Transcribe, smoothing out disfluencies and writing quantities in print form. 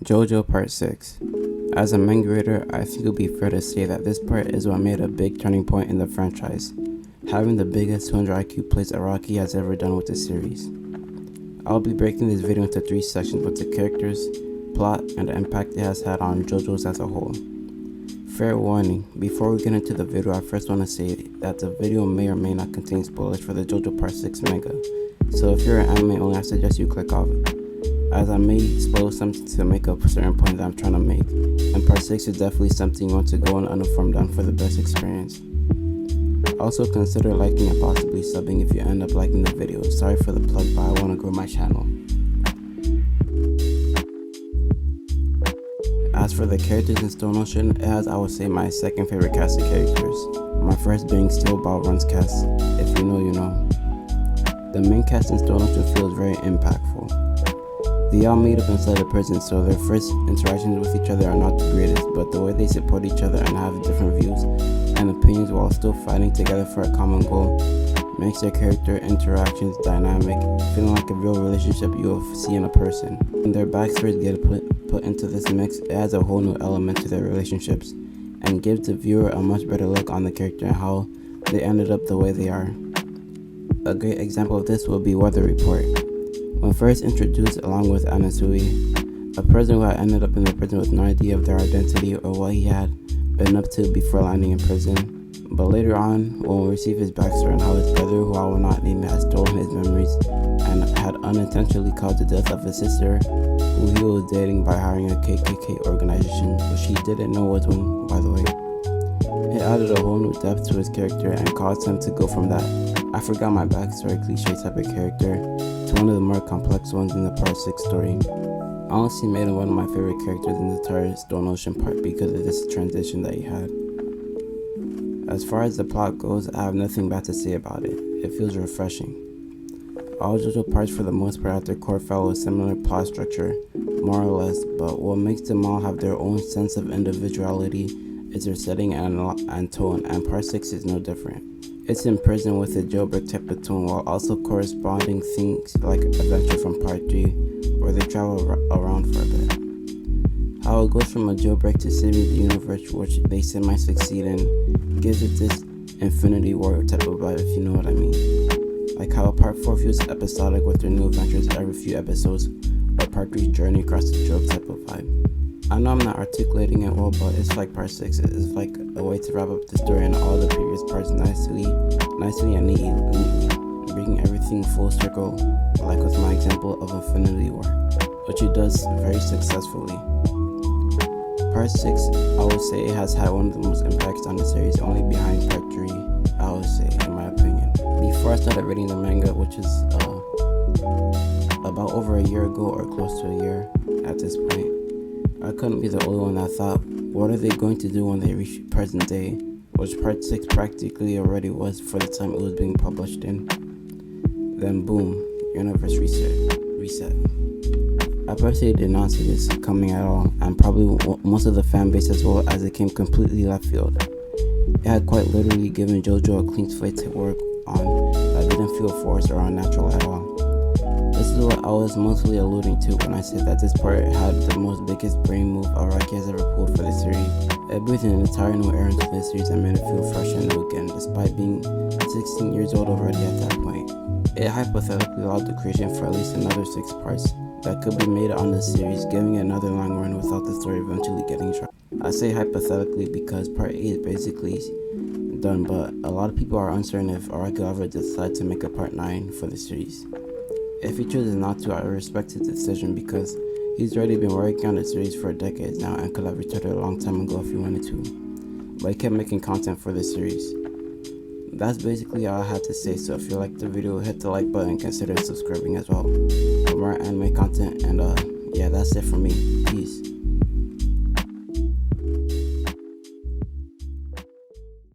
JOJO Part 6. As a manga reader, I think it would be fair to say that this part is what made a big turning point in the franchise, having the biggest 200 IQ plays Araki has ever done with the series. I'll be breaking this video into 3 sections with the characters, plot, and the impact it has had on JOJOs as a whole. Fair warning, before we get into the video, I first want to say that the video may or may not contain spoilers for the JOJO Part 6 manga, so if you're an anime only, I suggest you click off, as I may spoil something to make up a certain point that I'm trying to make, and Part 6 is definitely something you want to go in uninformed on for the best experience. Also consider liking and possibly subbing if you end up liking the video. Sorry for the plug, but I want to grow my channel. As for the characters in Stone Ocean, it has, I would say, my second favorite cast of characters. My first being Steel Ball Run's cast. If you know, you know. The main cast in Stone Ocean feels very impactful. They all meet up inside a prison, so their first interactions with each other are not the greatest, but the way they support each other and have different views and opinions while still fighting together for a common goal makes their character interactions dynamic, feeling like a real relationship you will see in a person. When their backstories get put into this mix, it adds a whole new element to their relationships and gives the viewer a much better look on the character and how they ended up the way they are. A great example of this will be Weather Report. When first introduced along with Anasui, a person who had ended up in the prison with no idea of their identity or what he had been up to before landing in prison. But later on, when we receive his backstory and how his brother, who I will not name, had stolen his memories and had unintentionally caused the death of his sister, who he was dating by hiring a KKK organization, which he didn't know was one, by the way. It added a whole new depth to his character and caused him to go from that "I forgot my backstory" cliche type of character to one of the more complex ones in the Part 6 story. I honestly made him one of my favorite characters in the entire Stone Ocean part because of this transition that he had. As far as the plot goes, I have nothing bad to say about it. It feels refreshing. All JOJO parts for the most part at their core follow a similar plot structure, more or less, but what makes them all have their own sense of individuality is their setting and tone, and Part 6 is no different. It's in prison with a jailbreak type of tone while also corresponding things like adventure from Part 3, where they travel around for a bit. How it goes from a jailbreak to saving the universe, which they semi-succeed in, gives it this Infinity War type of vibe, if you know what I mean. Like how Part 4 feels episodic with their new adventures every few episodes, or Part 3's journey across the globe type of vibe. I know I'm not articulating it well, but it's like Part 6 is like a way to wrap up the story and all the previous parts nicely and neatly, bringing everything full circle, like with my example of Infinity War, which it does very successfully. Part 6, I would say it has had one of the most impacts on the series, only behind Part 3, I would say, in my opinion. Before I started reading the manga, which is about over a year ago or close to a year at this point, I couldn't be the only one that thought, what are they going to do when they reach present day, which Part 6 practically already was for the time it was being published in. Then boom, universe reset. I personally did not see this coming at all, and probably most of the fan base as well, as it came completely left field. It had quite literally given JOJO a clean slate to work on that didn't feel forced or unnatural at all. This is what I was mostly alluding to when I said that this part had the most biggest brain move Araki has ever pulled for the series. It breathed an entire new era into the series and made it feel fresh and new again, despite being 16 years old already at that point. It hypothetically allowed the creation for at least another 6 parts that could be made on the series, giving it another long run without the story eventually getting short. I say hypothetically because Part 8 is basically done, but a lot of people are uncertain if Araki will ever decide to make a Part 9 for the series. If he chooses not to, I respect his decision because he's already been working on the series for decades now and could have retired a long time ago if he wanted to. But he kept making content for the series. That's basically all I had to say, so if you liked the video, hit the like button and consider subscribing as well for more anime content, and yeah, that's it for me. Peace.